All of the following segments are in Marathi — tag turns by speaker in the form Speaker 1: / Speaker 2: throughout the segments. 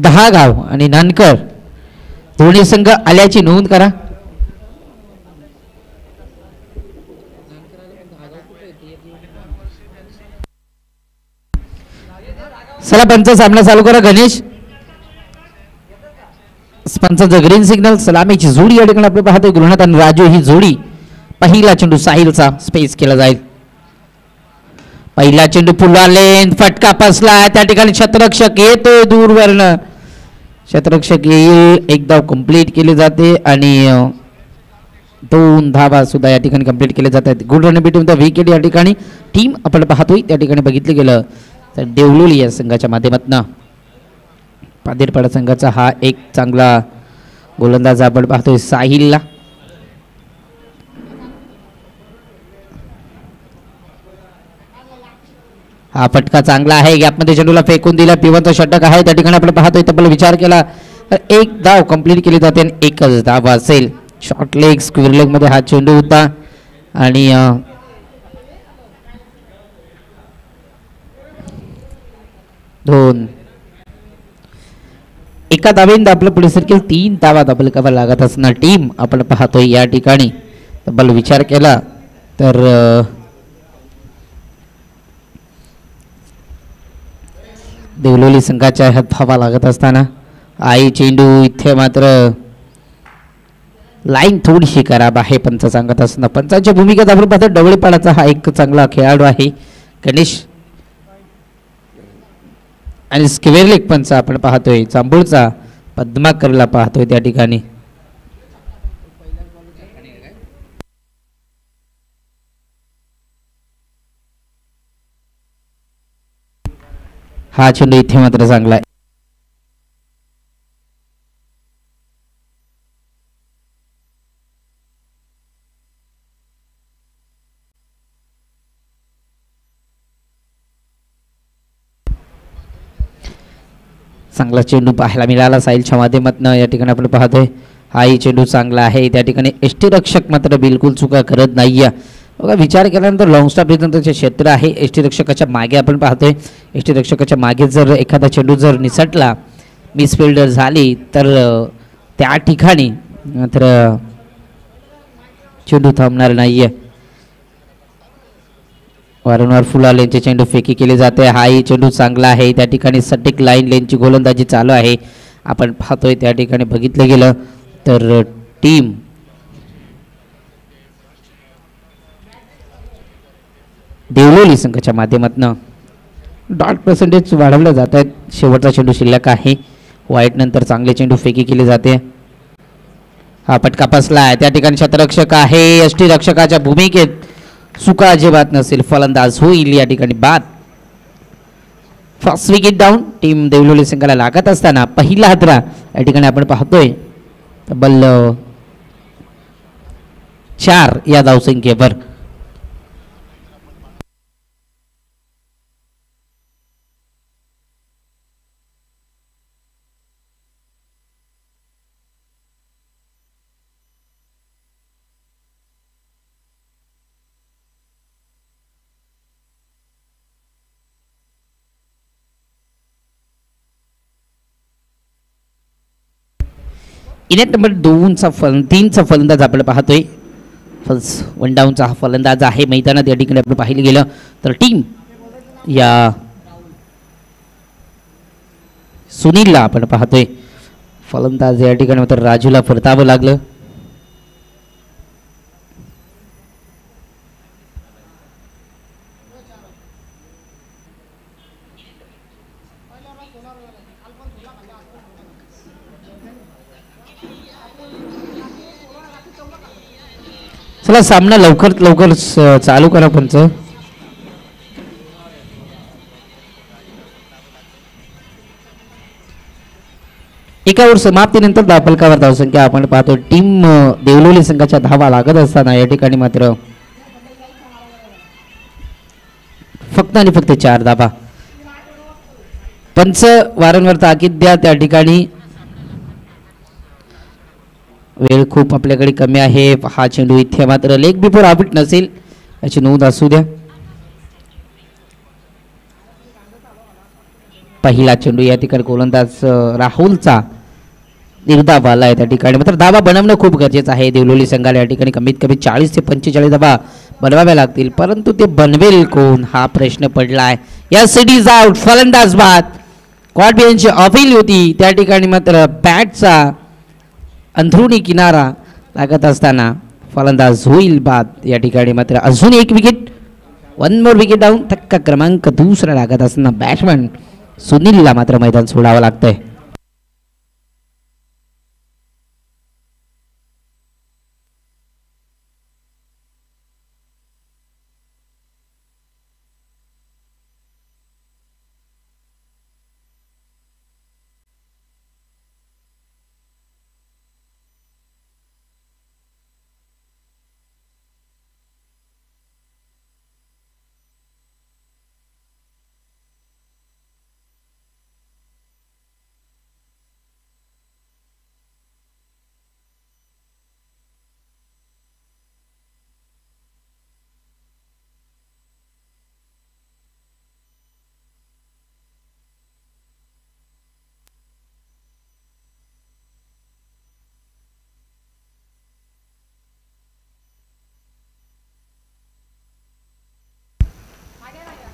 Speaker 1: दहागाव आणि नानकर दोन्ही संघ आल्याची नोंद करा. चला पंच सामना चालू करा. गणेश पंचाचं ग्रीन सिग्नल. सलामीची जोडी या ठिकाणी आपण पाहतोय. गृहनाथ आणि राजू ही जोडी. पहिला चेंडू साहिलचा स्पेस केला जाईल. पहिला चेंडू फुलालेन फटका पसला त्या ठिकाणी क्षेत्ररक्षक येतो दूरवरनं. क्षेत्ररक्षक येईल. एक धाव कंप्लीट केली जाते आणि 2 धावा सुद्धा या ठिकाणी कंप्लीट केले जातात. Good run between the wicket या ठिकाणी टीम आपण पाहतोय त्या ठिकाणी बघितलं गेलं तर देवलोली या संघाच्या माध्यमातून पादेरपाडा संघाचा हा एक चांगला गोलंदाज आपण पाहतोय साहिलला. हा फटका चांगला आहे. गॅपमध्ये चेंडूला फेकून दिला. पिवनचा षटक आहे त्या ठिकाणी आपण पाहतोय. तब्बल विचार केला तर एक धाव कंप्लीट केली जाते आणि एकच धाव असेल. शॉर्ट लेग स्क्वेअर लेग मध्ये हा चेंडू होता आणि दोन एका धावेंत आपलं पुढे सर्किल 3 धावा डबल कव्हर लागत असणार टीम आपण पाहतोय या ठिकाणी. तब्बल विचार केला तर देवलोली संघाच्या ह्यात धावा लागत असताना आई चेंडू इथे मात्र लाईन थोडीशी खराब आहे पंच सांगत असताना. पंचांच्या भूमिकेत आपण पाहतो डवळेपाडाचा हा एक चांगला खेळाडू आहे गणेश आणि स्क्वेअर लेग पंच आपण पाहतोय जांभूळचा पद्माकरला पाहतोय त्या ठिकाणी. हा चेंडू इथे मात्र चांगला आहे. चांगला चेंडू पाहायला मिळाला साहिलच्या माध्यमातून या ठिकाणी आपण पाहतोय. हाही चेंडू चांगला आहे त्या ठिकाणी. यष्टीरक्षक मात्र बिलकुल चुका करत नाहीये बघा. विचार केल्यानंतर लॉंग स्टॉप पर्यंतचे क्षेत्र आहे. यष्टीरक्षकाच्या मागे आपण पाहतोय. यष्टीरक्षकाच्या मागे जर एखादा चेंडू जर निसटला मिसफिल्डर झाली तर त्या ठिकाणी मात्र चेंडू थांबणार नाहीये. वारंवार फुला लेनचे चेंडू फेकी केले जाते. हाही चेंडू चांगला आहे त्या ठिकाणी. सटीक लाईन लेनची गोलंदाजी चालू आहे आपण पाहतोय त्या ठिकाणी. बघितलं गेलं तर टीम देवलोली संघाच्या माध्यमातून डॉट पर्सेंटेज वाढवलं जात आहेत. शेवटचा चेंडू शिल्लक आहे. वाईट नंतर चांगले चेंडू फेकी केले जाते. हा फटका फसला आहे त्या ठिकाणी. क्षेत्ररक्षक आहे. यष्टीरक्षकाच्या भूमिकेत चुका अजिबात नसेल. फलंदाज होईल या ठिकाणी बाद. First wicket down. टीम देवलोली संघाला लागत असताना पहिला हादरा या ठिकाणी आपण पाहतोय तब्बल 4 या धावसंख्येवर. इनिंग नंबर 3चा फलंदाज आपण पाहतोय. फर्स्ट 1 डाऊनचा हा फलंदाज आहे मैदानात या ठिकाणी. आपण पाहिलं गेलं तर टीम या सुनीलला आपण पाहतोय. फलंदाज या ठिकाणी मात्र राजूला परतावं लागलं. चला सामना लवकर चालू करा पंच. एका ओव्हर समाप्तीनंतर धावफलकावर धावसंख्या आपण पाहतो. टीम देवलोली संघाच्या धावा लागत असताना या ठिकाणी मात्र फक्त आणि फक्त 4 धावा. पंच वारंवार ताकीद द्या त्या ठिकाणी. वेळ खूप आपल्याकडे कमी आहे. हा चेंडू इथे मात्र लेग बिफोर हॅबिट नसेल याची नोंद असू द्या. पहिला चेंडू या ठिकाणी गोलंदाज राहुलचा निर्धाव आला आहे त्या ठिकाणी. मात्र धावा बनवणं खूप गरजेचं आहे. देवलोली संघाला या ठिकाणी कमीत कमी 40 ते 45 धावा बनवाव्या लागतील, परंतु ते बनवेल कोण हा प्रश्न पडला आहे. या सिटीज आउट, फलंदाज बाद. कॉटबियनची अपील होती त्या ठिकाणी, मात्र बॅटचा अंथरुणी किनारा लागत असताना फलंदाज होईल बाद या ठिकाणी. मात्र अजून एक विकेट, 1 मोर विकेट डाऊन. धक्का क्रमांक 2 लागत असताना बॅट्समन सुनीलला मात्र मैदान सोडावं लागतंय.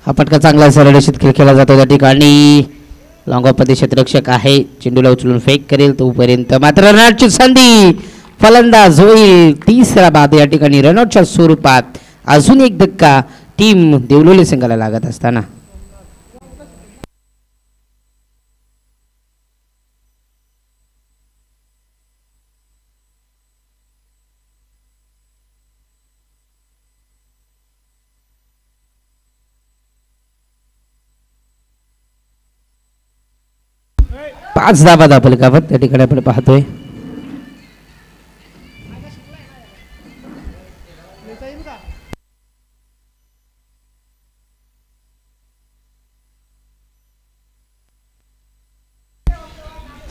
Speaker 1: हा फटका चांगला सरळशीत खेळ केला जातो त्या ठिकाणी. लॉंग ऑफ मध्ये क्षेत्ररक्षक आहे, चेंडूला उचलून फेक करेल तोपर्यंत मात्र रनआउटची संधी. फलंदाज होईल तिसरा बाद या ठिकाणी रनआउटच्या स्वरूपात. अजून एक धक्का टीम देवलोली संघाला लागत असताना पाच धावा फलकावर त्या ठिकाणी आपण पाहतोय.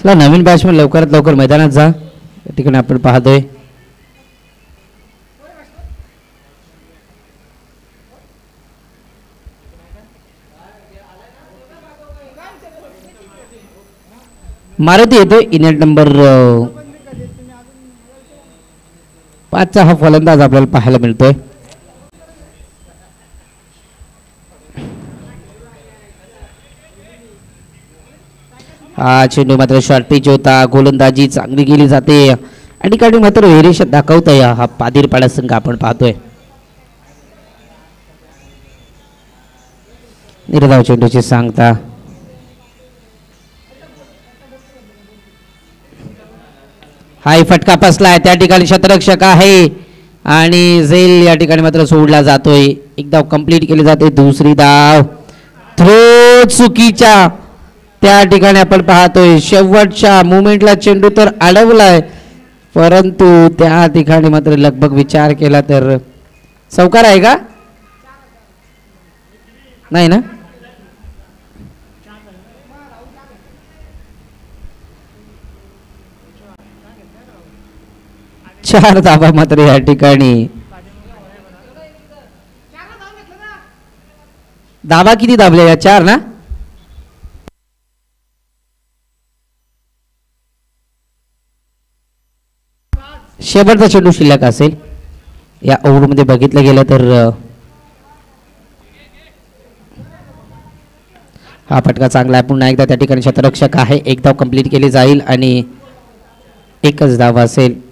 Speaker 1: चला नवीन बॅट्समन लवकरात लवकर मैदानात जा या ठिकाणी आपण पाहतोय. मारुती येतोय इनिंग नंबर 5चा हा फलंदाज आपल्याला पाहायला मिळतोय. हा चेंडू मात्र शॉर्ट पिच होता, गोलंदाजी चांगली केली जाते आणि काही मात्र व्हेरिएशन दाखवतोय हा पादिरपाडा संघ आपण पाहतोय. निर्धाव चेंडूची सांगता. हाय फटका बसलाय त्या ठिकाणी, क्षेत्ररक्षक आहे आणि झेल या ठिकाणी मात्र सोडला जातोय. एक धाव कंप्लीट केली जाते. दुसरी धाव थ्रो चुकीच्या त्या ठिकाणी आपण पाहतोय. शेवटच्या मुमेंटला चेंडू तर अडवलाय, परंतु त्या ठिकाणी मात्र लगभग विचार केला तर चौकार आहे का नाही ना. चार धावा मात्र या ठिकाणी. धावा किती दाबले या 4 ना. शेवटचा चेंडू शिल्लक असेल या ओव्हरमध्ये बघितलं गेलं तर. हा फटका चांगला आहे. पुन्हा एकदा त्या ठिकाणी क्षेत्ररक्षक आहे. एक धाव कंप्लीट केली जाईल आणि एकच धाव असेल.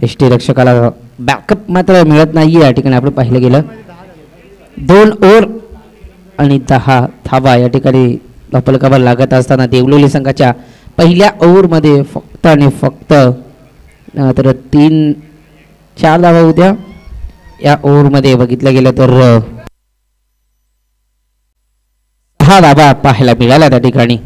Speaker 1: एसटी रक्षकाला बॅकअप मात्र मिळत नाहीये या ठिकाणी आपण पाहिलं गेलं. 2 ओव्हर आणि 10 धावा या ठिकाणी फलकावर लागत असताना देवलोली संघाच्या पहिल्या ओव्हरमध्ये फक्त आणि फक्त तर 3-4 धावा होत्या. या ओव्हरमध्ये बघितलं गेलं तर 6 धावा पाहायला मिळाल्या त्या ठिकाणी.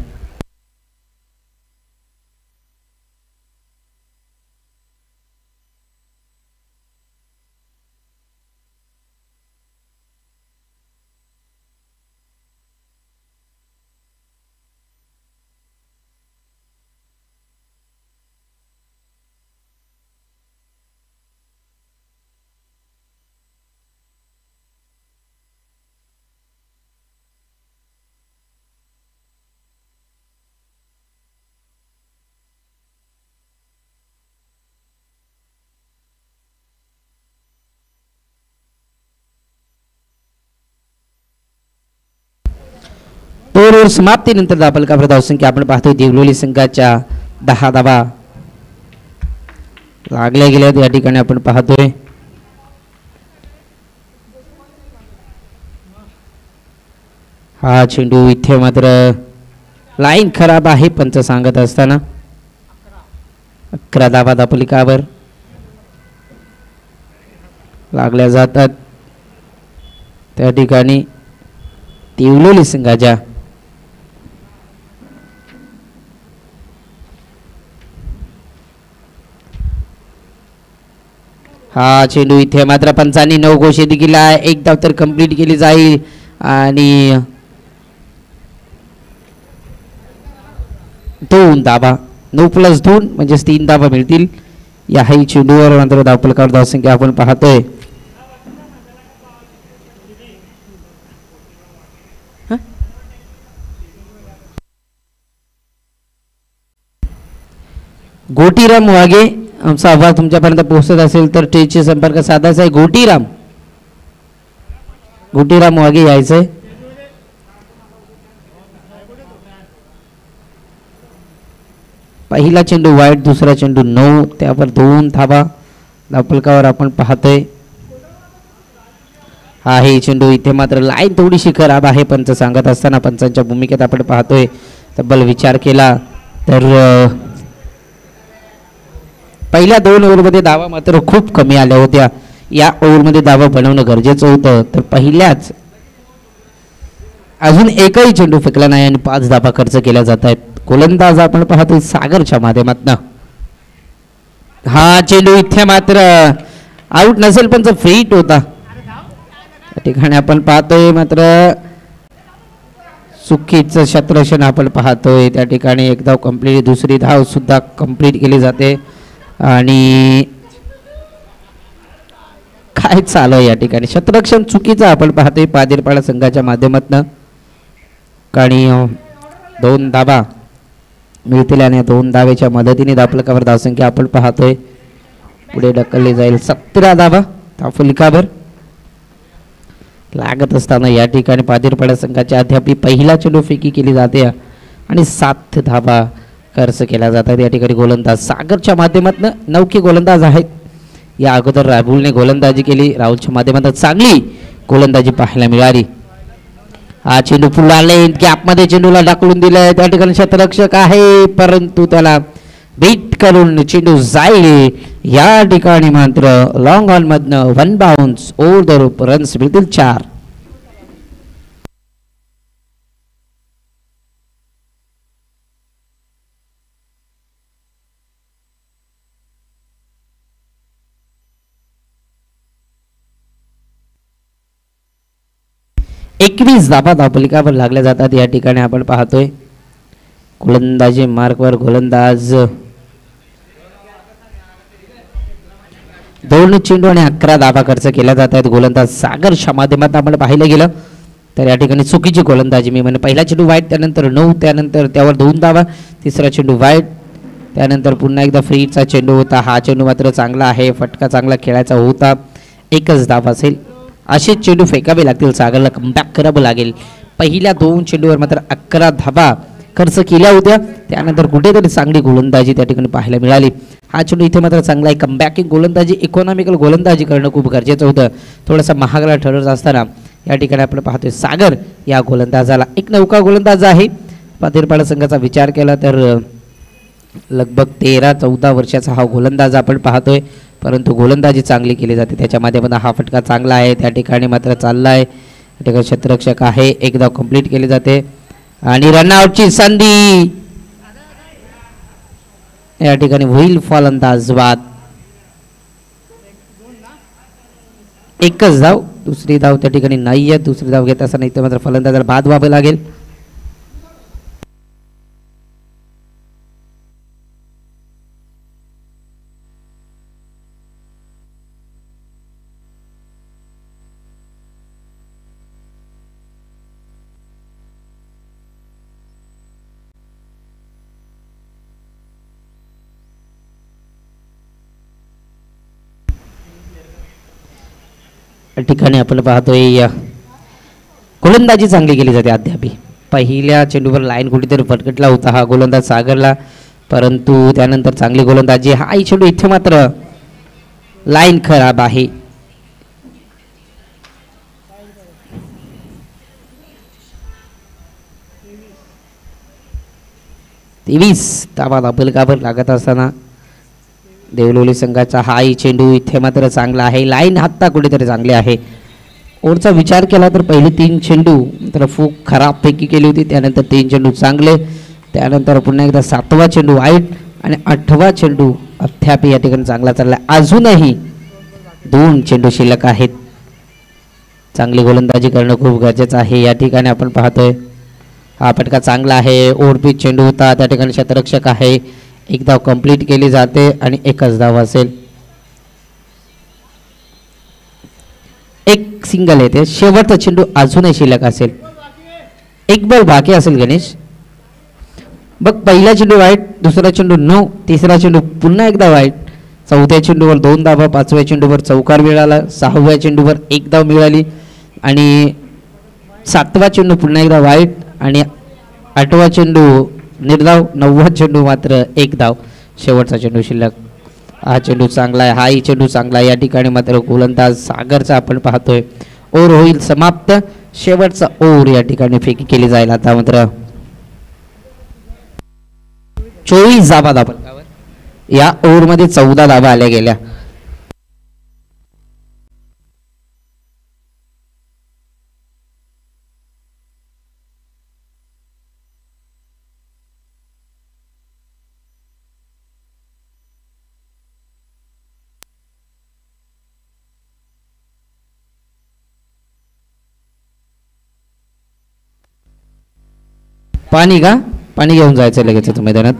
Speaker 1: ओव्हर समाप्तीनंतर धावफलकावर धावसंख्या आपण पाहतोय देवलोली संघाच्या 10 धावा लागल्या गेल्यात या ठिकाणी आपण पाहतोय. हा चेंडू इथे मात्र लाईन खराब आहे पंच सांगत असताना 11 धावा धावफलकावर लागल्या जातात त्या ठिकाणी देवलोली संघाच्या. हा चेंडू इथे मात्र पंचांनी 9 घोषित केला. एक धाव तर कंप्लीट केली जाईल आणि 2 धावा 9+2 म्हणजेच 3 धावा मिळतील. याही चेंडूवर मात्र धावफलकावर धावसंख्या आपण पाहतोय. गोटीराम वाघे आमचा आवाज तुमच्यापर्यंत पोहोचत असेल तर टेची संपर्क साधायचा आहे. गोटीराम वाघे यायचंय. पहिला चेंडू वाईट दुसरा चेंडू 9 त्यावर 2 धावा धावफलकावर आपण पाहतोय. हा हे चेंडू इथे मात्र लाईन थोडीशी खराब आहे पंच सांगत असताना पंचांच्या भूमिकेत आपण पाहतोय. तब्बल विचार केला तर पहिल्या 2 ओव्हरमध्ये धावा मात्र खूप कमी आल्या होत्या. या ओव्हरमध्ये धावा बनवणं गरजेचं होतं तर पहिल्याच अजून एकही चेंडू फेकला नाही आणि 5 धावा खर्च केल्या जात आहेत. गोलंदाज आपण पाहतोय सागरच्या माध्यमातून. हा चेंडू इथे मात्र आउट नसेल पण फ्री हिट होता त्या ठिकाणी आपण पाहतोय. मात्र चुकीचं क्षेत्ररक्षण आपण पाहतोय त्या ठिकाणी. एक धाव कंप्लीट दुसरी धाव सुद्धा कंप्लीट केली जाते आणि काय चालू आहे या ठिकाणी क्षेत्ररक्षण चुकीचं आपण पाहतोय पादेरपाडा संघाच्या माध्यमातून. आणि 2 धावा मिळतील आणि 2 धावेच्या मदतीने धावफलकावर धावसंख्या आपण पाहतोय पुढे ढकलली जाईल. 17 धावा धावफलकावर लागत असताना या ठिकाणी पादेरपाडा संघाच्या अद्याप पहिला चेंडू फेकी केली जाते आणि 7 धावा खर्च केला जातात. या ठिकाणी गोलंदाज सागरच्या माध्यमातून नौके गोलंदाज आहेत. या अगोदर राहुलने गोलंदाजी केली. राहुलच्या माध्यमातून चांगली गोलंदाजी पाहायला मिळाली. हा चेंडू पुन्हा लेन गॅपमध्ये चेंडूला ढकलून दिलंय त्या ठिकाणी क्षेत्ररक्षक आहे परंतु त्याला बीट करून चेंडू जाईल. या ठिकाणी मात्र लॉंग ऑन मधनं 1 बाउन्स ओव्हर द रूप रन्स मिळतील 4. एकवीस धावा धावफलकावर लागल्या जातात. या ठिकाणी आपण पाहतोय गोलंदाजी मार्कवर गोलंदाज 2 चेंडू आणि 11 धावा खर्च केल्या जात आहेत. गोलंदाज सागरच्या माध्यमातून आपण पाहिलं गेलं तर या ठिकाणी चुकीची गोलंदाजी मी म्हणजे पहिला चेंडू वाईट त्यानंतर 9 त्यानंतर त्यावर 2 धावा तिसरा चेंडू वाईट त्यानंतर पुन्हा एकदा फ्रीचा चेंडू होता. हा चेंडू मात्र चांगला आहे फटका चांगला खेळायचा होता 1च धाव असेल. असे चेंडू फेकावे लागतील सागरला कमबॅक करावं लागेल. पहिल्या 2 चेंडूवर मात्र 11 धावा खर्च केल्या होत्या त्यानंतर कुठेतरी चांगली गोलंदाजी त्या ठिकाणी पाहायला मिळाली. हा चेंडू इथे मात्र चांगला आहे. कमबॅकिंग गोलंदाजी इकॉनॉमिकल गोलंदाजी करणं खूप गरजेचं होतं. थोडासा महागडा ठरत असताना या ठिकाणी आपण पाहतोय सागर या गोलंदाजाला एक नौका गोलंदाज आहे. पातेरपाडा संघाचा विचार केला तर लगभग 13-14 वर्षाचा हा गोलंदाज आपण पाहतोय परंतु गोलंदाजी चांगली केली जाते त्याच्या माध्यमातून हा फटका चांगला आहे. त्या ठिकाणी मात्र चालला आहे त्या ठिकाणी क्षेत्ररक्षक आहे. एक धाव कंप्लीट केली जाते आणि रनआउटची संधी या ठिकाणी होईल फलंदाज बाद. 1च धाव दुसरी धाव त्या ठिकाणी नाहीये. दुसरी धाव घेत असताना इथे मात्र फलंदाजाला बाद व्हावे लागेल. ठिकाणी आपण पाहतोय गोलंदाजी चांगली केली जाते अद्याप पहिल्या चेंडूवर लाईन कुठेतरी फटकटला होता हा गोलंदाज सागरला, परंतु त्यानंतर चांगली गोलंदाजी. हा चेंडू इथे मात्र लाईन खराब आहे. तेवीस धावा आपलकावर लागत असताना देवलोली संघाचा हाही चेंडू इथे मात्र चांगला आहे. लाईन हाता कुठेतरी चांगले आहे. ओरचा विचार केला तर पहिले 3 चेंडू तर खूप खराबपैकी केली होती, त्यानंतर 3 चेंडू चांगले, त्यानंतर पुन्हा एकदा 7वा चेंडू वाईट आणि 8वा चेंडू अद्याप या ठिकाणी चांगला चालला. अजूनही 2 चेंडू शिल्लक आहेत. चांगली गोलंदाजी करणं खूप गरजेचं आहे. या ठिकाणी आपण पाहतोय हा फटका चांगला आहे. ओव्हरपिच चेंडू होता, त्या ठिकाणी शतरक्षक आहे. एक धाव कंप्लीट केली जाते आणि एकच धाव असेल. एक सिंगल येते. शेवटचा चेंडू अजूनही शिल्लक असेल. एक बॉल बाकी असेल गणेश. बघ पहिला चेंडू वाईट, दुसरा चेंडू 9, तिसरा चेंडू पुन्हा एकदा वाईट, 4थ्या चेंडूवर 2 धावा, 5व्या चेंडूवर चौकार मिळाला, 6व्या चेंडूवर 1 धाव मिळाली आणि 7वा चेंडू पुन्हा एकदा वाईट आणि 8वा चेंडू निर्धाव, 9वा चेंडू मात्र 1 धाव. शेवटचा चेंडू शिल्लक. हा चेंडू चांगला आहे, हाही चेंडू चांगला आहे. या ठिकाणी मात्र गोलंदाज सागरचा आपण पाहतोय ओव्हर होईल समाप्त. शेवटचा ओव्हर या ठिकाणी फेकी केली जाईल. आता मात्र 24 धावा धाबलकावर. या ओव्हरमध्ये 14 धावा आल्या गेल्या. पाणी का? पाणी घेऊन जायचं लगेच मैदानात.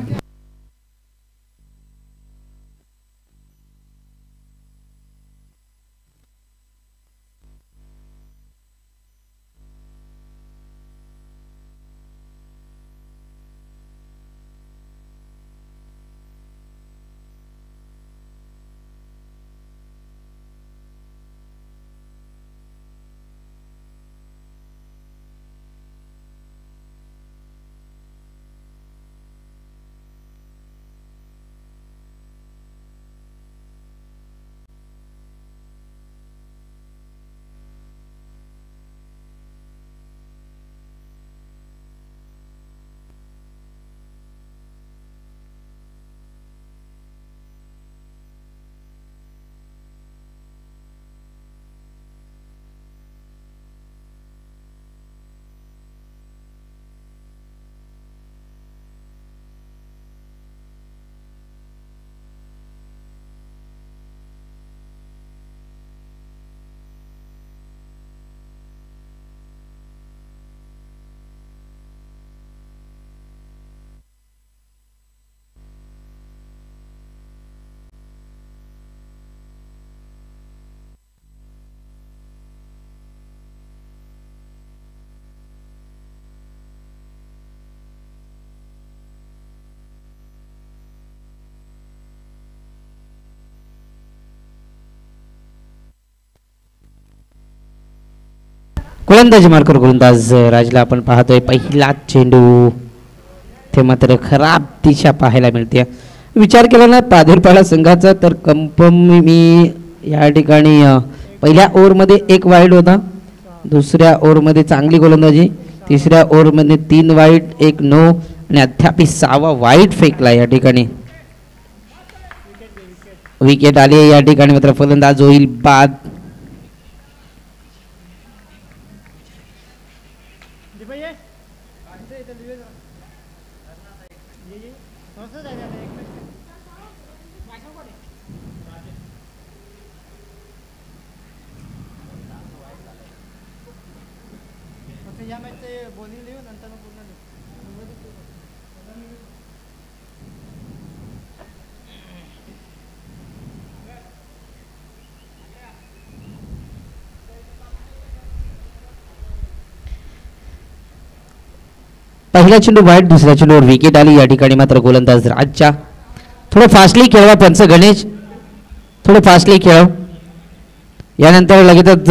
Speaker 1: गोलंदाजी मार्कर गोलंदाज राजला आपण पाहतोय. पहिला चेंडू ते मात्र खराब दिशा पाहायला मिळते. विचार केला ना पाधेरपाडा संघाचा तर मी या ठिकाणी पहिल्या ओव्हरमध्ये 1 वाईट होता, दुसऱ्या ओव्हरमध्ये चांगली गोलंदाजी, तिसऱ्या ओव्हरमध्ये 3 वाईट, 1 नो आणि अद्याप 6वा वाईट फेकला. या ठिकाणी विकेट आली. या ठिकाणी मात्र फलंदाज होईल बाद. पहिला चेंडू वाईट, दुसऱ्या चेंडूवर विकेट आली. या ठिकाणी मात्र गोलंदाज राजच्या. थोडं फास्टली खेळवा पंच गणेश, थोडं फास्टली खेळ. यानंतर लगेचच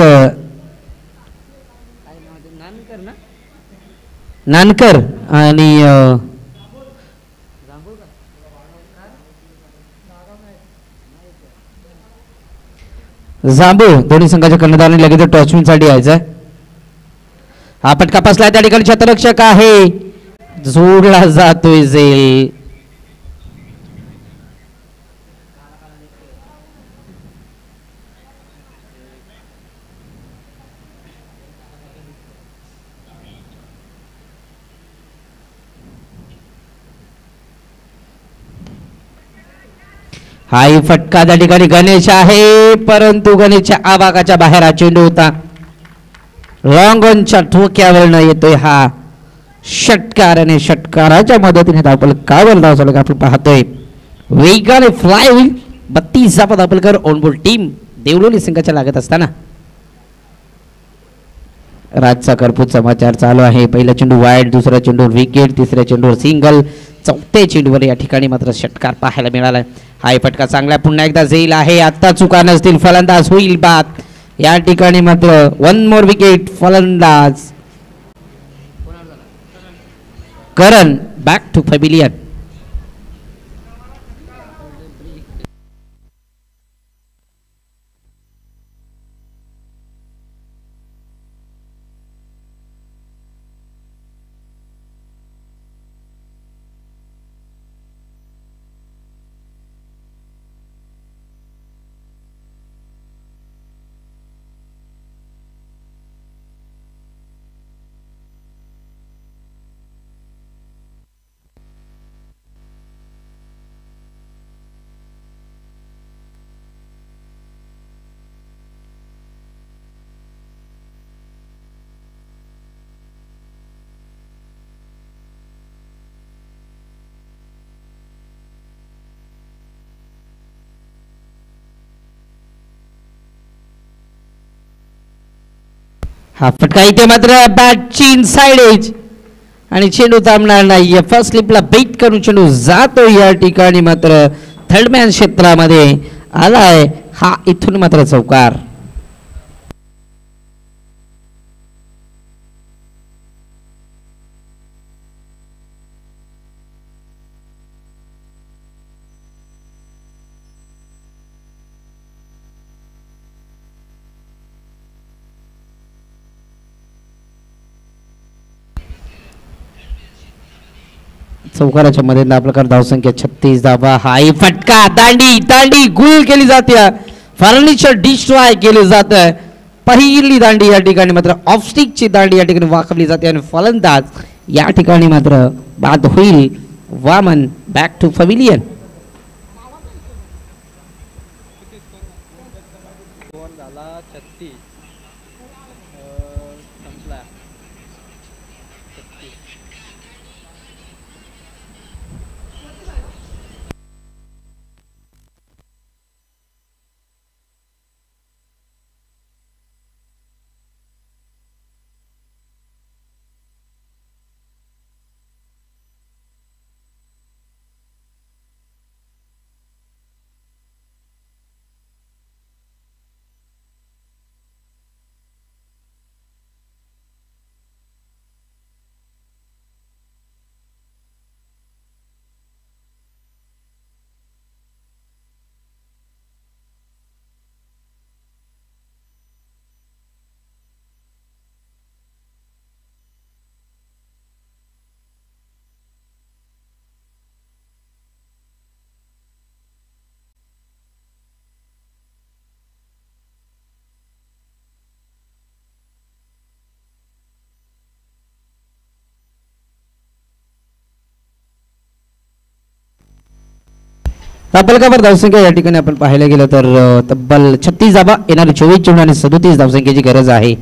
Speaker 1: नानकर आणि जांबू दोन्ही संघाच्या कर्णधारांनी लगेच टॉचविन साठी यायचं. हा फटका बसला त्या ठिकाणी क्षेत्ररक्षक आहे जोडला जातोय झेल. हाही फटका त्या ठिकाणी गणेश आहे परंतु गणेशच्या आवागाच्या बाहेर हा चेंडू होता. लॉंग ऑनच्या ठोक्यावरनं येतोय हा षटकार आणि षटकाराच्या मदतीने धावपल का धाव आपण पाहतोय. वेगाने फ्लाय होईल 32 धावपलकर ऑनबोर्ड टीम देवलोली संघाच्या लागत असताना राजचा करपूत समाचार चालू आहे. पहिला चेंडू वाईड, दुसरा चेंडू विकेट, तिसऱ्या चेंडूवर सिंगल, चौथ्या चेंडूवर या ठिकाणी मात्र षटकार पाहायला मिळाला. हाय फटका चांगला पुन्हा एकदा झेल आहे. आता चुका नसतील फलंदाज होईल बाद. या ठिकाणी मात्र 1 मोर विकेट फलंदाज करण बॅक टू पॅव्हिलियन. हा फटका इथे मात्र बॅटची इनसाइड एज आणि चेंडू थांबणार नाही. फर्स्ट स्लिपला बेट करून चेंडू जातो. या ठिकाणी मात्र थर्डमॅन क्षेत्रामध्ये आलाय हा. इथून मात्र चौकार. चौकाराच्या मध्ये आपल्याकडे धावसंख्या 36 धावा. हाही फटका दांडी दांडी गुल केली जाते. फर्निचर डिस्ट्रॉय केले जात आहे. पहिली दांडी या ठिकाणी मात्र ऑफस्टिकची दांडी या ठिकाणी वाकवली जाते आणि फलंदाज या ठिकाणी मात्र बाद होईल. Vaman back to pavilion. तापलकावर धावसंख्या या ठिकाणी आपण पाहायला गेलं तर तब्बल 36 धावा. येणारे 24 चेंडू आणि 37 धावसंख्येची गरज आहे.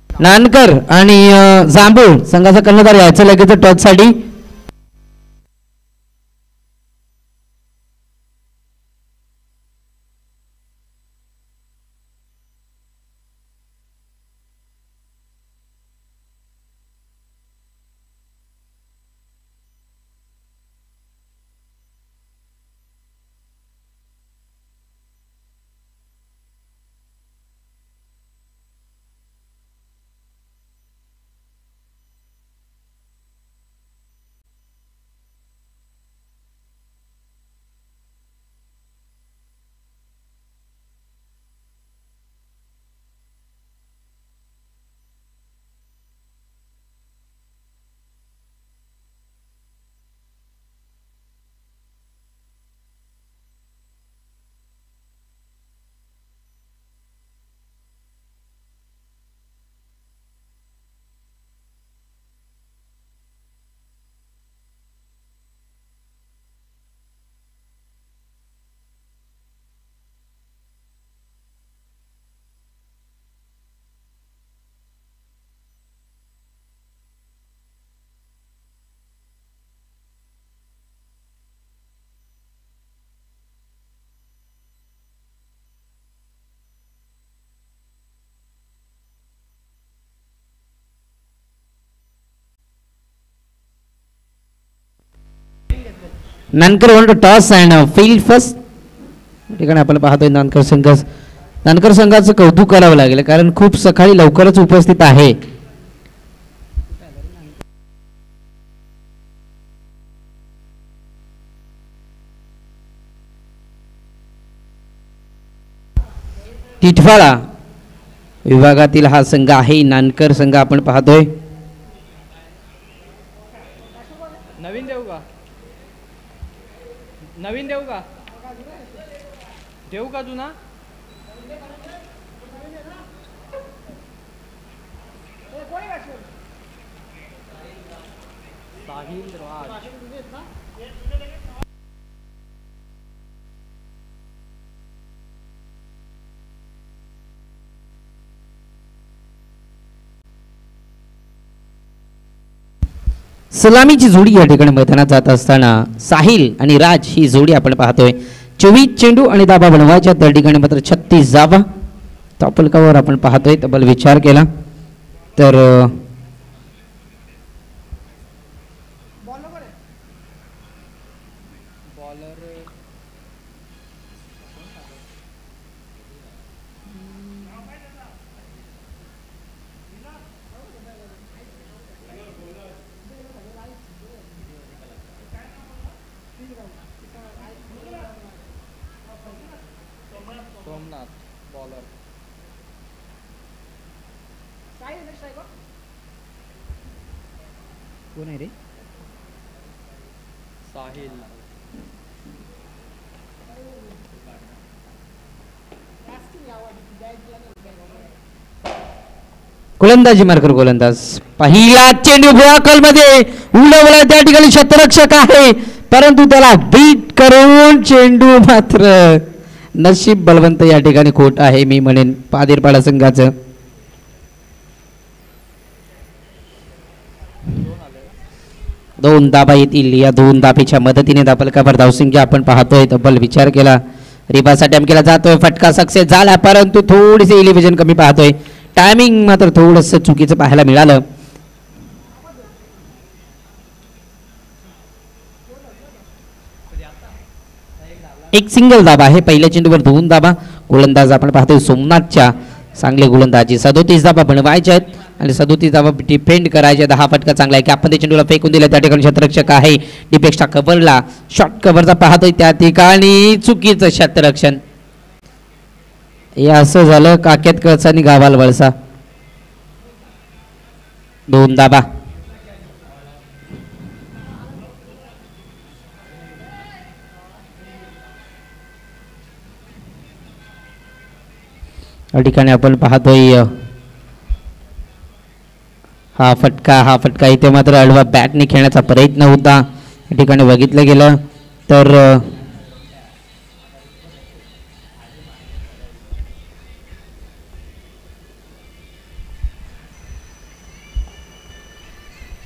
Speaker 1: नानकर आणि जांभूळ संघाचा कर्णधार यायचं लगेच टॉच साठी. Nankar want to toss and field first. ठिकाणी आपण पाहतोय नानकर संघाचं कौतुक करावं लागेल कारण खूप सकाळी लवकरच उपस्थित आहे. टिटवाळा विभागातील हा संघ आहे नानकर संघ आपण पाहतोय.
Speaker 2: नवीन देऊ का देऊ का जुना साहिल राज.
Speaker 1: सलामीची जोडी या ठिकाणी मैदानात जात असताना साहिल आणि राज ही जोडी आपण पाहतोय. 24 चेंडू आणि धाबा बनवायच्या त्या ठिकाणी मात्र 36 धाबा टॉपलकावर आपण पाहतोय. तब्बल विचार केला तर
Speaker 2: सोमनाथ बॉलर.
Speaker 1: कोण आहे रे
Speaker 2: साहिल.
Speaker 1: गोलंदाजी मार्कर गोलंदाज पहिला चेंडू बुआकल मध्ये उडवला त्या ठिकाणी क्षेत्ररक्षक आहे परंतु त्याला बीट करून चेंडू मात्र नशीब बलवंत या ठिकाणी खोट आहे मी म्हणेन पादिरपाडा संघाचं. दोन दाबा येतील या दोन दाबेच्या मदतीने दाबलकावर धावसंख्या आपण पाहतोय. तब्बल विचार केला रिबाचा अटेम्प्ट केला जातोय फटका सक्सेस झाला परंतु थोडीसे इलिव्हेजन कमी पाहतोय. टायमिंग मात्र थोडंसं चुकीचं पाहायला मिळालं. एक सिंगल दाबा आहे पहिल्या चेंडूवर 2 दाबा. गोलंदाज आपण पाहतोय सोमनाथच्या चांगले गोलंदाजी 37 धाबा बनवायचे आहेत आणि 37 धाबा डिफेंड करायचे. 10 फटका चांगला आहे की आपण त्या चेंडूला फेकून दिला त्या ठिकाणी क्षेत्ररक्षक आहे डिपेक्सच्या कव्हरला शॉर्ट कव्हरचा पाहतोय त्या ठिकाणी चुकीचं क्षेत्ररक्षण. हे असं झालं काक्यात कळसा आणि गावाल वळसा. 2 दाबा या ठिकाणी आपण पाहतोय हा फटका इथे मात्र आडवा बॅटने खेळण्याचा प्रयत्न होता. या ठिकाणी बघितलं गेलं तर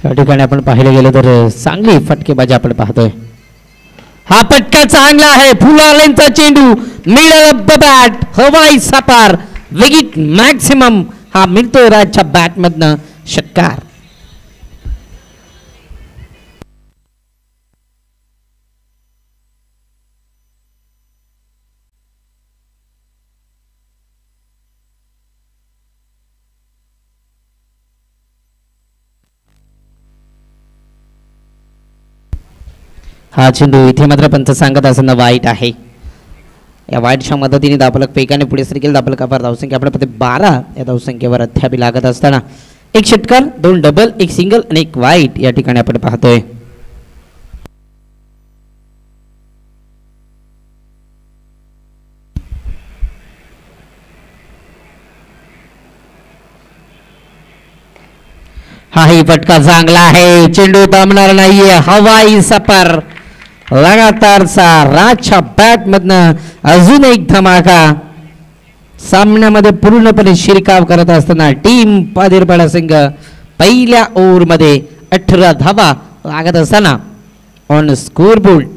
Speaker 1: या ठिकाणी आपण पाहिलं गेलं तर चांगली फटकेबाजी आपण पाहतोय. हा फटका चांगला आहे फुलालेंचा चेंडू मिडल ऑफ द बॅट हवाई सपार विकेट मॅक्सिमम हा मिळतोय राजच्या बॅट मधनं षटकार. हा चेंडू इथे मात्र पंच सांगत असताना वाईट आहे. या वाईटच्या मदतीने दाबलक पेकाने पुढे सरकेल दाबलकावर धावसंख्या आपण 12 या धावसंख्येवर अद्याप लागत असताना एक षटकार 2 डबल 1 सिंगल आणि 1 वाईट या ठिकाणी आपण पाहतोय. हाही फटका चांगला आहे चेंडू थांबणार नाहीये हवाई सफर लगातारचा राजच्या बॅट मधनं अजून एक धमाका सामन्यामध्ये पूर्णपणे शिरकाव करत असताना टीम पादिरपाडा संघ पहिल्या ओव्हर मध्ये 18 धावा लागत असताना ऑन स्कोर बोर्ड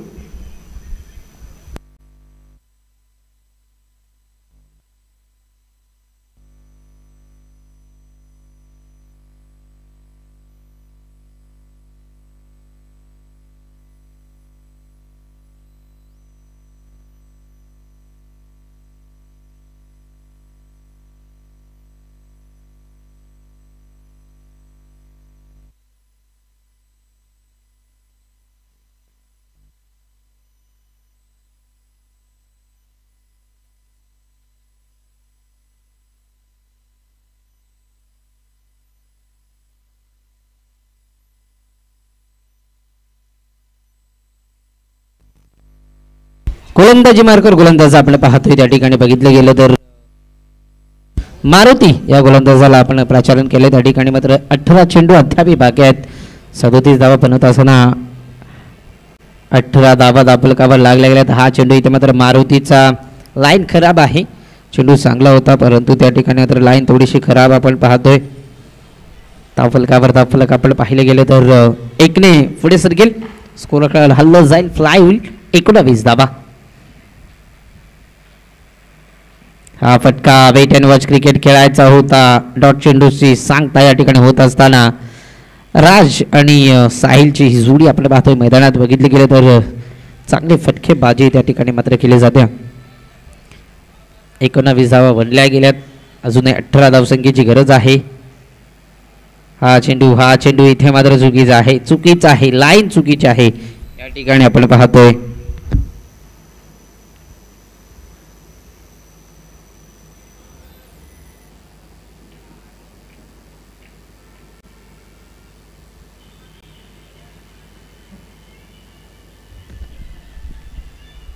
Speaker 1: गोलंदाजी मार्कर गोलंदाज आपण पाहतोय त्या ठिकाणी बघितलं गेलं तर मारुती या गोलंदाजाला आपण प्रचारण केले. त्या ठिकाणी मात्र 18 चेंडू अद्यापही बाकी आहेत. 37 धावा बनवत असताना 18 धावा दाबलकावर लागल्या गेल्यात. हा चेंडू इथे मात्र मारुतीचा लाईन खराब आहे. चेंडू चांगला होता परंतु त्या ठिकाणी मात्र लाईन थोडीशी खराब आपण पाहतोय. धावफलक आपण पाहिले गेले तर एकने पुढे सरकेल. स्कोर हल्लं जाईल. फ्लाय होईल. 19 धावा. हा फटका वेट अँड वॉच क्रिकेट खेळायचा होता. डॉट चेंडूची सांगता या ठिकाणी होत असताना राज आणि साहिलची ही जोडी आपण पाहतोय मैदानात. बघितले गेले तर चांगले फटकेबाजी त्या ठिकाणी मात्र केले जाते. 19 धावा बनल्या गेल्यात. अजूनही 18 धावसंख्येची गरज आहे. हा चेंडू इथे मात्र चुकीचा आहे. लाईन चुकीची आहे या ठिकाणी आपण पाहतोय.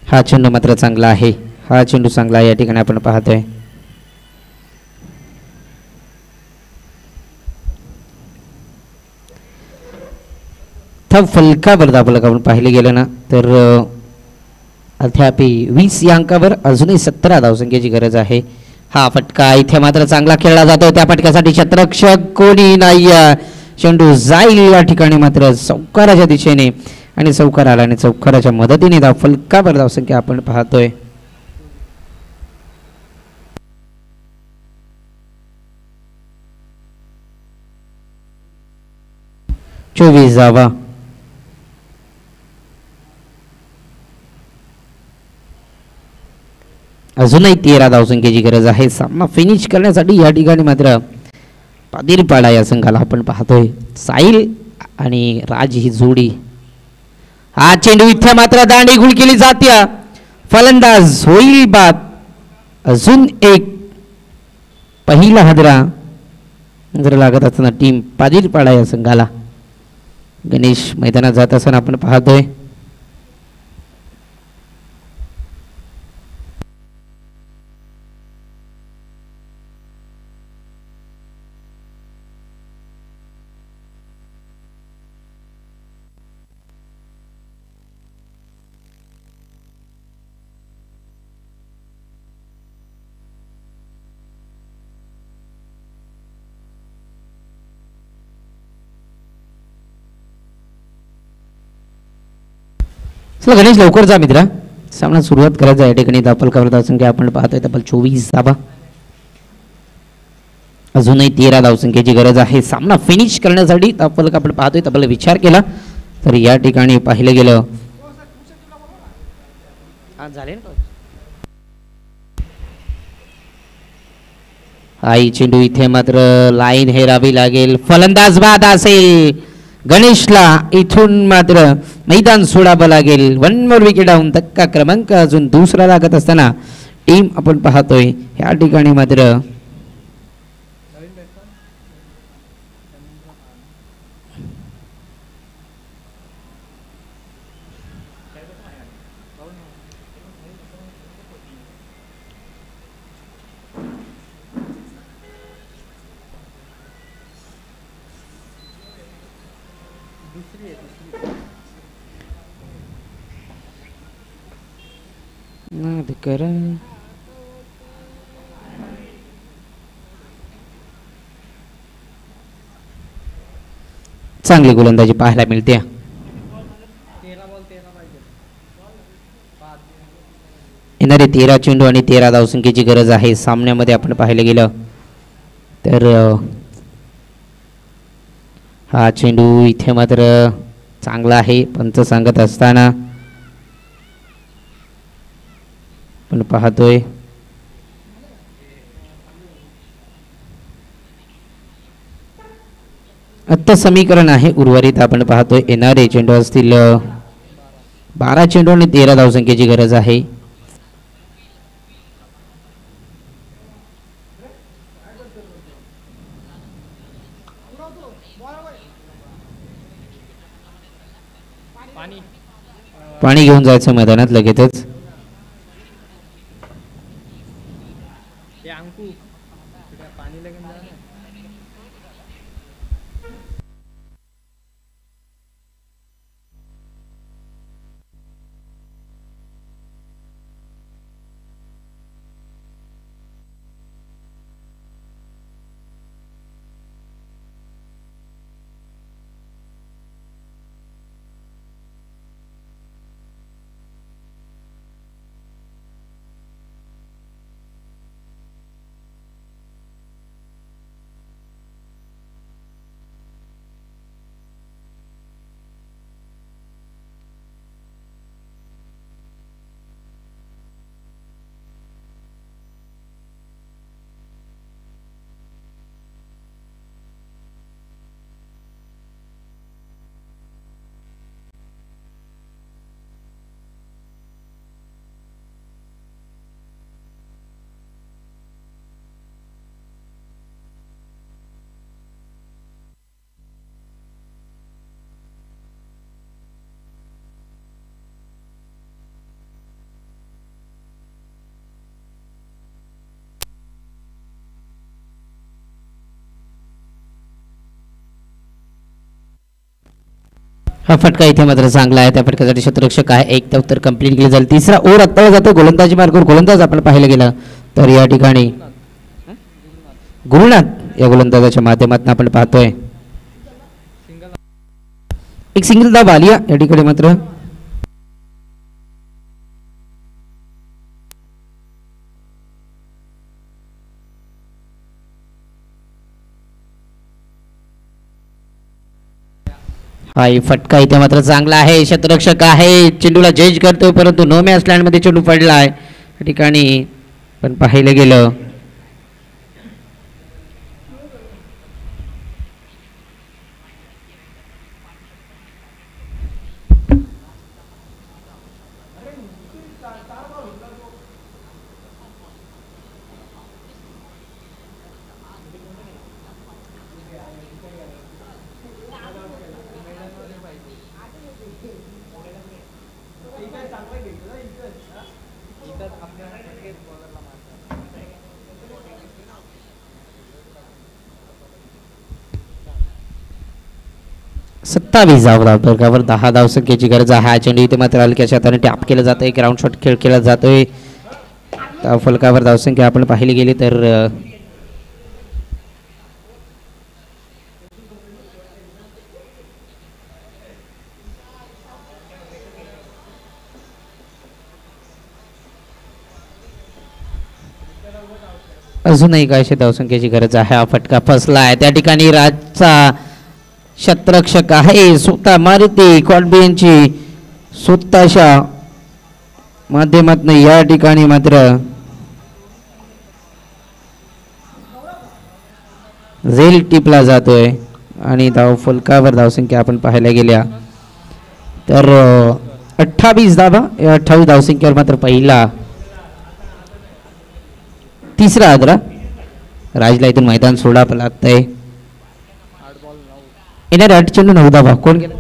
Speaker 1: हा चेंडू मात्र चांगला आहे. या ठिकाणी आपण पाहतोय. फलकावर दाबलक आपण पाहिले गेलं ना तर अद्यापि 20 या अंकावर अजूनही 17 धावसंख्येची गरज आहे. हा फटका इथे मात्र चांगला खेळला जातो. त्या फटक्यासाठी क्षेत्ररक्षक कोणी नाही. चेंडू जाईल या ठिकाणी मात्र चौकाराच्या दिशेने आणि चौकार आला आणि चौकाराच्या मदतीने फलकावर धावसंख्या आपण पाहतोय. चोवीस धावा. अजूनही 13 धावसंख्येची गरज आहे. सामना फिनिश करण्यासाठी या ठिकाणी मात्र पादिरपाडा या संघाला आपण पाहतोय. साहिल आणि राज ही जोडी. हा चेंडू इथे मात्र दांडी गुळ केली जाते. फलंदाज होईल बाद. अजून एक पहिला हादरा जर लागत असताना टीम पादिरपाडा या संघाला. गणेश मैदानात जात असताना आपण पाहतोय. चला गणेश लवकर जा मित्रा. सामना सुरुवात करायचा. या ठिकाणी दाफलकावर धावसंख्या आपण पाहतोय तब्बल 24 धावा. अजूनही 13 धावसंख्येची गरज आहे. सामना फिनिश करण्यासाठी दाफलक आपण पाहतोय तब्बल. विचार केला तर या ठिकाणी पाहिलं गेलं आई चेंडू इथे मात्र लाईन हेरावी लागेल. फलंदाज बाद असेल. गणेशला इथून मात्र मैदान सोडावं लागेल. 1 मोर विकेट डाऊन. धक्का क्रमांक अजून दुसरा लागत असताना टीम आपण पाहतोय या ठिकाणी मात्र चांगली गोलंदाजी पाहायला मिळते. येणारे 13 चेंडू आणि 13 धावसंख्येची गरज आहे. सामन्यामध्ये आपण पाहिलं गेलं तर हा चेंडू इथे मात्र चांगला आहे. पंच सांगत असताना पण पाहतोय आत्ता समीकरण आहे उर्वरित आपण पाहतोय. येणारे चेंडू असतील 12 चेंडू आणि 13 धावसंख्येची गरज आहे. पाणी घेऊन जायचं मैदानात लगेचच. हा फटका इथे मात्र चांगला आहे. त्या फटक्यासाठी क्षेत्ररक्षक आहे. एक धाव तर कंप्लीट केली जाईल. तिसरा ओव्हर आत्ता जातो गोलंदाजी मार्गावर. गोलंदाज आपण पाहायला गेला तर या ठिकाणी गुरुनाथ या गोलंदाजाच्या माध्यमातून आपण पाहतोय एक सिंगल धाव आली या ठिकाणी मात्र. हा फटका इथे मात्र चांगला आहे. क्षेत्ररक्षक आहे चेंडूला जज करतोय परंतु नो मॅच लँड मध्ये चेंडू पडला आहे. या ठिकाणी पण पाहिलं गेलं सत्तावीस धावावर 10 धावसंख्येची गरज आहे. हा चेंडू इथे मात्र हलक्याच्या हाताने टॅप केला जातोय. ग्राउंड शॉट खेळ केला जातोय. फलकावर धावसंख्या आपण पाहिली गेली तर अजूनही काहीशी धावसंख्येची गरज आहे. हा फटका फसला आहे. त्या ठिकाणी राजचा क्षेत्ररक्षक आहे स्वतः मारुती कॉडबियनची स्वतःच्या माध्यमातून या ठिकाणी मात्र झेल टिपला जातोय आणि धाव फलकावर धावसंख्या आपण पाहायला गेल्या तर 28 धावा. या 28 धावसंख्येवर मात्र पहिला तिसरा आदरा राजला इथून मैदान सोडावं लागतंय. येणारे 8 चेंडू 9 धावा. कोण गेला?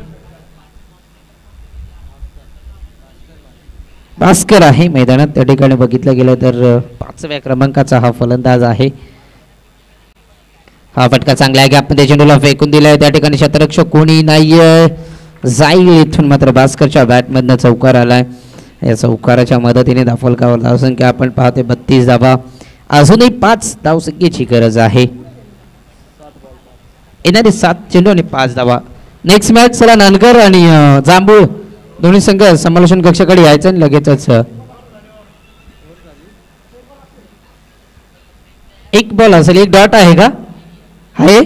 Speaker 1: भास्कर आहे मैदानात. त्या ठिकाणी बघितलं गेलं तर 5व्या क्रमांकाचा हा फलंदाज आहे. हा फटका चांगला आहे. गॅपमध्ये चेंडूला फेकून दिलाय. त्या ठिकाणी क्षेत्ररक्षक कोणी नाहीये. जाईल इथून मात्र भास्करच्या बॅटमधनं चौकार आलाय. या चौकाराच्या मदतीने धावफलकावर धावसंख्या आपण पाहतोय 32 धावा. अजूनही 5 धावसंख्येची गरज आहे. येणारे 7 चेंडू आणि 5 धावा. नेक्स्ट मॅच चला नानकर आणि जांभूळ दोन्ही संघ समालोचन कक्षाकडे यायचं आणि लगेचच एक बॉल असेल. एक डॉट आहे का? आहे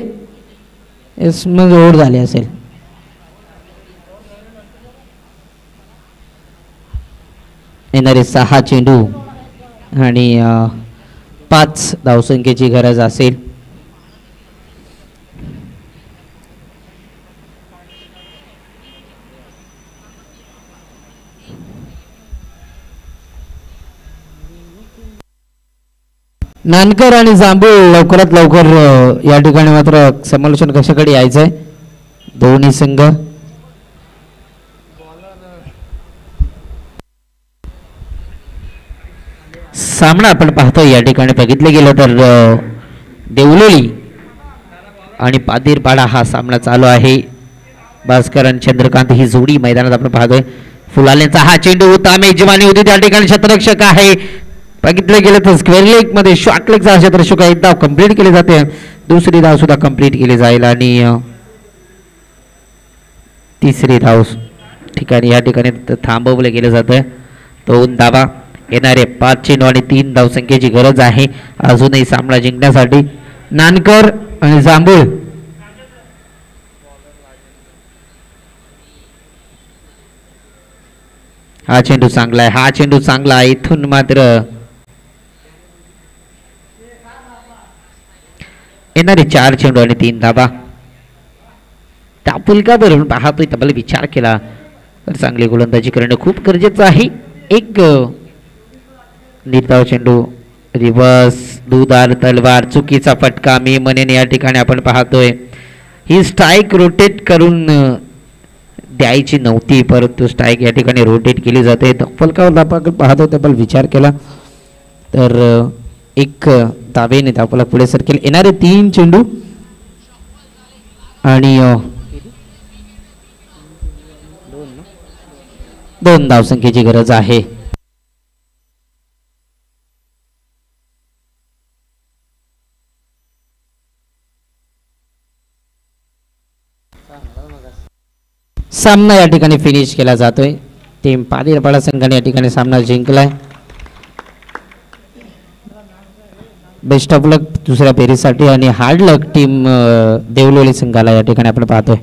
Speaker 1: मध्ये ओढ झाली असेल. येणारे 6 चेंडू आणि 5 धावसंख्येची गरज असेल. नानकर आणि जांभूळ लवकरात लवकर या ठिकाणी मात्र समालोचन कशाकडे यायचंय दोन्ही संघ. सामना आपण पाहतोय या ठिकाणी बघितलं गेलं तर देवलोली आणि पादीरपाडा हा सामना चालू आहे. भास्कर आणि चंद्रकांत ही जोडी मैदानात आपण पाहतोय. फुलालेंचा हा चेंडू होता मेजवानी होती. त्या ठिकाणी क्षेत्ररक्षक आहे. बघितलं गेलं तर स्क्वेअर लेग मध्ये शॉर्ट लेगचा क्षेत्ररक्षक एक धाव कंप्लीट केली जाते. दुसरी धाव सुद्धा कंप्लीट केली जाईल आणि तिसरी धाव ठिकाणी या ठिकाणी थांबवलं गेलं जातं. 2 धावा. येणारे 5 चेंडू आणि 3 धावसंख्येची गरज आहे अजूनही सामना जिंकण्यासाठी. नानकर आणि जांभूळ हा चेंडू चांगला आहे. हा चेंडू चांगला आहे. इथून मात्र येणारे 4 चेंडू आणि 3 धावा. त्या पुलकावरून पाहतोय तब्बल विचार केला तर चांगली गोलंदाजी करणं खूप गरजेचं आहे. एक निर्धाव चेंडू रिवर्स दुधार तलवार चुकीचा फटका मी म्हणेन या ठिकाणी आपण पाहतोय. ही स्ट्राईक रोटेट करून द्यायची नव्हती परंतु स्ट्राईक या ठिकाणी रोटेट केली जाते. फलकावर आपण पाहतोय तब्बल विचार केला तर एक दावेने धावफलक पुढे सरकेल. येणारे 3 चेंडू आणि 2 धावसंख्येची गरज आहे. सामना या ठिकाणी फिनिश केला जातोय. टीम पालीरपाडा संघाने या ठिकाणी सामना जिंकलाय. बेस्ट ऑफ लक दुसऱ्या फेरीसाठी आणि हार्ड लक टीम देवलोली संघाला या ठिकाणी आपण पाहतोय.